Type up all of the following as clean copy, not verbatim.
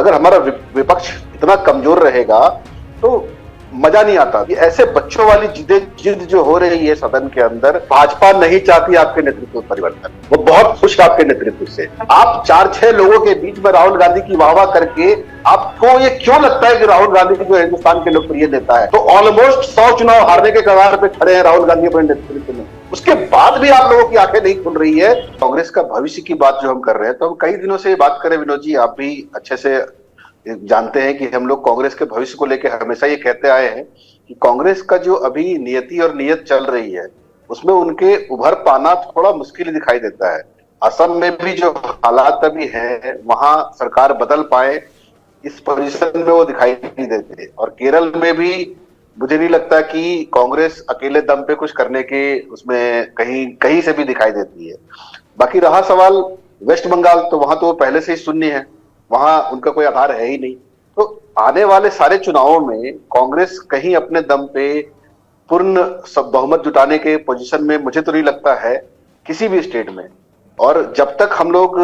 अगर हमारा विपक्ष इतना कमजोर रहेगा तो मजा नहीं आता। ये ऐसे बच्चों वाली जिद जो हो रही है सदन के अंदर, भाजपा नहीं चाहती आपके नेतृत्व में परिवर्तन, वो बहुत खुश है आपके नेतृत्व से। आप 4-6 लोगों के बीच में राहुल गांधी की वाहवाह करके आपको ये क्यों लगता है कि राहुल गांधी जो हिंदुस्तान के लोकप्रिय नेता है? तो ऑलमोस्ट 100 चुनाव हारने के कगार पे खड़े हैं राहुल गांधी अपने नेतृत्व में, उसके बाद भी आप लोगों की आंखें नहीं खुल रही है। कांग्रेस का भविष्य की बात जो हम कर रहे हैं, तो हम कई दिनों से ये बात करें, विनोद जी आप भी अच्छे से जानते हैं कि हम लोग कांग्रेस के भविष्य को लेकर हमेशा ये कहते आए हैं कि कांग्रेस का जो अभी नियति और नियत चल रही है उसमें उनके उभर पाना थोड़ा मुश्किल दिखाई देता है। असम में भी जो हालात अभी हैं वहां सरकार बदल पाए इस पोजीशन में वो दिखाई नहीं देते, और केरल में भी मुझे नहीं लगता कि कांग्रेस अकेले दम पे कुछ करने के उसमें कहीं कहीं से भी दिखाई देती है। बाकी रहा सवाल वेस्ट बंगाल, तो वहां तो पहले से ही शून्य है, वहां उनका कोई आधार है ही नहीं। तो आने वाले सारे चुनावों में कांग्रेस कहीं अपने दम पे पूर्ण सब बहुमत जुटाने के पोजीशन में मुझे तो नहीं लगता है किसी भी स्टेट में। और जब तक हम लोग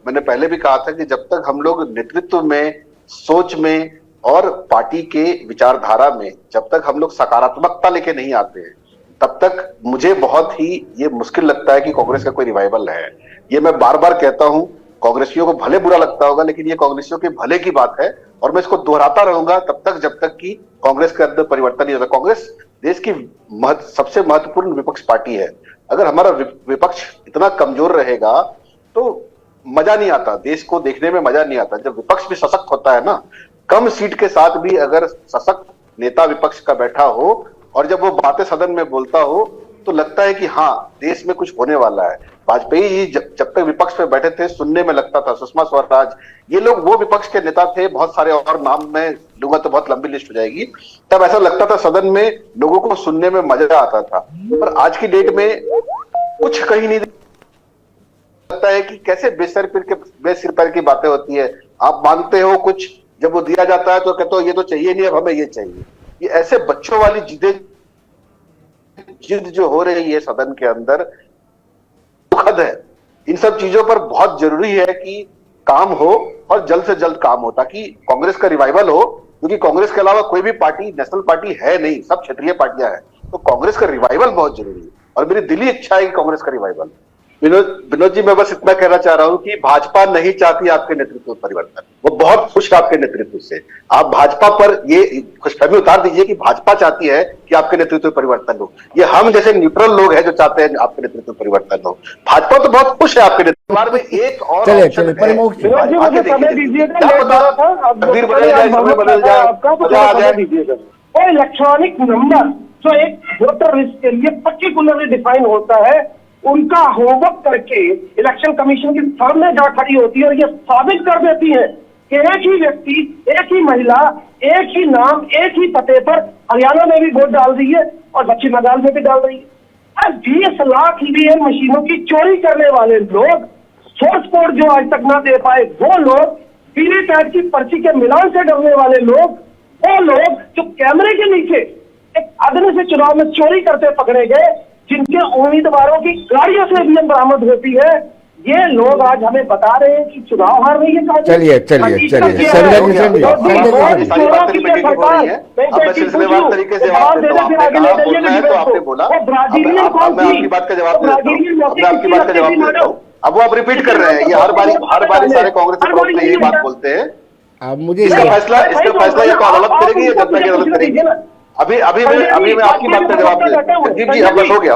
मैंने पहले भी कहा था कि जब तक हम लोग नेतृत्व में, सोच में और पार्टी के विचारधारा में जब तक हम लोग सकारात्मकता लेके नहीं आते हैं तब तक मुझे बहुत ही ये मुश्किल लगता है कि कांग्रेस का कोई रिवाइवल है। ये मैं बार बार कहता हूं, कांग्रेसियों को भले बुरा लगता होगा लेकिन ये कांग्रेसियों के भले की बात है, और मैं इसको दोहराता रहूंगा तब तक जब तक कि कांग्रेस के अंदर परिवर्तन नहीं होता। कांग्रेस देश की सबसे महत्वपूर्ण विपक्ष पार्टी है। अगर हमारा विपक्ष इतना कमजोर रहेगा तो मजा नहीं आता, देश को देखने में मजा नहीं आता। जब विपक्ष भी सशक्त होता है ना, कम सीट के साथ भी अगर सशक्त नेता विपक्ष का बैठा हो और जब वो बातें सदन में बोलता हो तो लगता है कि हाँ देश में कुछ होने वाला है। वाजपेयी जी जब तक विपक्ष में बैठे थे सुनने में लगता था, सुषमा स्वराज, ये लोग वो विपक्ष के नेता थे, बहुत सारे और नाम में लूंगा तो बहुत लंबी लिस्ट हो जाएगी। तब ऐसा लगता था सदन में लोगों को सुनने में मजा आता था, पर आज की डेट में कुछ कहीं नहीं लगता है कि कैसे बेसिर पैर की बातें होती है। आप मांगते हो कुछ, जब वो दिया जाता है तो कहते हो ये तो चाहिए नहीं, अब हमें ये चाहिए। ये ऐसे बच्चों वाली जिद जो हो रही है सदन के अंदर दुखद है। इन सब चीजों पर बहुत जरूरी है कि काम हो और जल्द से जल्द काम हो ताकि कांग्रेस का रिवाइवल हो, क्योंकि कांग्रेस के अलावा कोई भी पार्टी नेशनल पार्टी है नहीं, सब क्षेत्रीय पार्टियां हैं। तो कांग्रेस का रिवाइवल बहुत जरूरी है और मेरी दिली इच्छा है कि कांग्रेस का रिवाइवल। विनोद जी मैं बस इतना कहना चाह रहा हूं कि भाजपा नहीं चाहती आपके नेतृत्व में परिवर्तन, वो बहुत खुश है आपके नेतृत्व से। आप भाजपा पर ये खुशखबरी उतार दीजिए कि भाजपा चाहती है कि आपके नेतृत्व में परिवर्तन हो। ये हम जैसे न्यूट्रल लोग हैं जो चाहते हैं आपके नेतृत्व में परिवर्तन हो। भाजपा तो बहुत खुश है आपके नेतृत्व में। एक और कोई इलेक्ट्रॉनिक नंबर जो एक वोटर लिस्ट के लिए पर्टिकुलरली डिफाइन होता है, उनका होमवर्क करके इलेक्शन कमीशन के सामने जा खड़ी होती है और ये साबित कर देती है कि एक ही व्यक्ति, एक ही महिला, एक ही नाम, एक ही पते पर हरियाणा में भी वोट डाल रही है और पश्चिम बंगाल में भी डाल रही है। 20 लाख ईवीएम मशीनों की चोरी करने वाले लोग, सोर्स कोड जो आज तक ना दे पाए वो लोग, वीवीपैट की पर्ची के मिलान से डरने वाले लोग, वो लोग जो कैमरे के नीचे एक आदमी से चुनाव में चोरी करते पकड़े गए, जिनके उम्मीदवारों की गाड़ियों से ईवीएम बरामद होती है, ये लोग आज हमें बता रहे हैं कि चुनाव हार रही है। चलिए अब वो आप रिपीट कर रहे हैं, ये हर बारी सारे कांग्रेस के प्रवक्ता यही बात बोलते हैं। अब मुझे इसका फैसला ये अदालत करेगी या जनता की अदालत करेगी? अभी मैं आपकी बात का जवाब दे जी, अब बस हो गया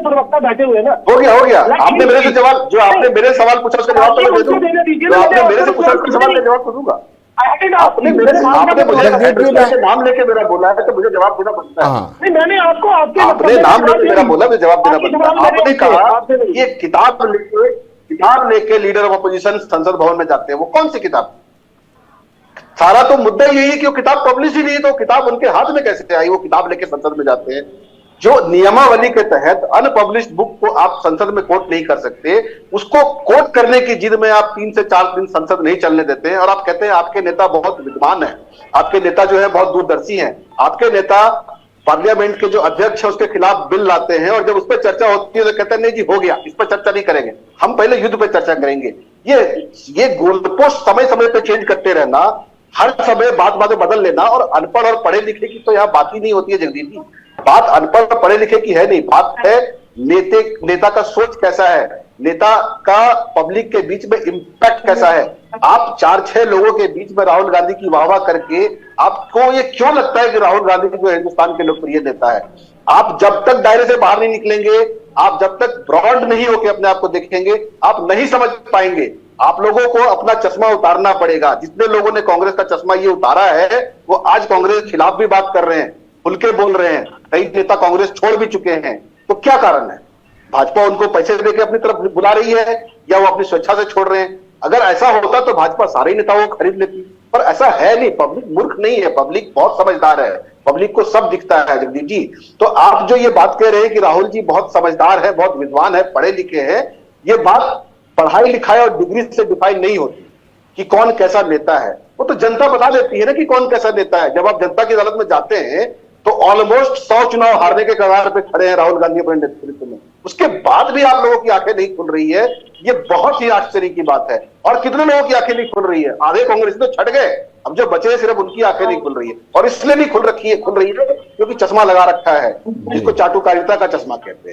प्रवक्ता बैठे हुए ना, हो गया। आपने मेरे से जवाब, जो आपने मेरे सवाल पूछा उसका जवाब तो मैं दे दूं, जो आपने मेरे से पूछा उसका सवाल का जवाब तो दूंगा। आपने मुझे नाम लेके मेरा बोला है तो मुझे जवाब देना बनता है। मैंने आपको आपने नाम लेके मेरा बोला, मुझे जवाब देना बनता है। आपने कहा ये किताब लेके लीडर ऑफ अपोजिशन संसद भवन में जाते हैं, वो कौन सी किताब? सारा तो मुद्दा यही है कि वो किताब पब्लिश ही नहीं, तो किताब उनके हाथ में कैसे आई? वो किताब लेके संसद में जाते हैं। जो नियमावली के तहत अनपब्लिश्ड बुक को आप संसद में कोट नहीं कर सकते, उसको कोट करने की जिद में आप 3 से 4 दिन संसद नहीं चलने देते हैं। और आप कहते हैं आपके नेता बहुत विद्वान है, आपके नेता जो है बहुत दूरदर्शी हैं, आपके नेता पार्लियामेंट के जो अध्यक्ष है उसके खिलाफ बिल लाते हैं, और जब उस पर चर्चा होती है तो कहते हैं नहीं जी हो गया, इस पर चर्चा नहीं करेंगे, हम पहले युद्ध पर चर्चा करेंगे। ये गोलपोस्ट समय समय पे चेंज करते रहना, हर समय बात में बदल लेना, और अनपढ़ और पढ़े लिखे की तो यहाँ बात ही नहीं होती है जगदीश जी। बात अनपढ़ और पढ़े लिखे की है नहीं, बात है नेता का सोच कैसा है, नेता का पब्लिक के बीच में इंपैक्ट कैसा है। आप 4-6 लोगों के बीच में राहुल गांधी की वाहवाह करके आपको ये क्यों लगता है कि राहुल गांधी जो हिंदुस्तान के लोकप्रिय नेता है? आप जब तक दायरे से बाहर नहीं निकलेंगे, आप जब तक ब्रॉड नहीं होकर अपने आप को देखेंगे, आप नहीं समझ पाएंगे। आप लोगों को अपना चश्मा उतारना पड़ेगा। जितने लोगों ने कांग्रेस का चश्मा ये उतारा है वो आज कांग्रेस के खिलाफ भी बात कर रहे हैं, खुल के बोल रहे हैं, कई नेता कांग्रेस छोड़ भी चुके हैं। तो क्या कारण है? भाजपा उनको पैसे देके अपनी तरफ बुला रही है या वो अपनी स्वेच्छा से छोड़ रहे हैं? अगर ऐसा होता तो भाजपा सारे नेताओं को खरीद लेती, पर ऐसा है नहीं। पब्लिक मूर्ख नहीं है, पब्लिक बहुत समझदार है, पब्लिक को सब दिखता है जगदीश जी। तो आप जो ये बात कह रहे हैं कि राहुल जी बहुत समझदार है, बहुत विद्वान है, पढ़े लिखे हैं, ये बात पढ़ाई लिखाई और डिग्री से डिफाइन नहीं होती कि कौन कैसा नेता है। वो तो जनता बता देती है ना कि कौन कैसा नेता है। जब आप जनता की अदालत में जाते हैं तो ऑलमोस्ट 100 चुनाव हारने के कगार पे खड़े हैं राहुल गांधी अपने नेतृत्व में, उसके बाद भी आप लोगों की आंखें नहीं खुल रही है, ये बहुत ही आश्चर्य की बात है। और कितने लोगों की आंखें नहीं खुल रही है? आधे कांग्रेसी तो छट गए, अब जो बचे हैं सिर्फ उनकी आंखें नहीं खुल रही है, और इसलिए नहीं खुल रही है क्योंकि चश्मा लगा रखा है, जिसको चाटुकारिता का चश्मा कहते हैं।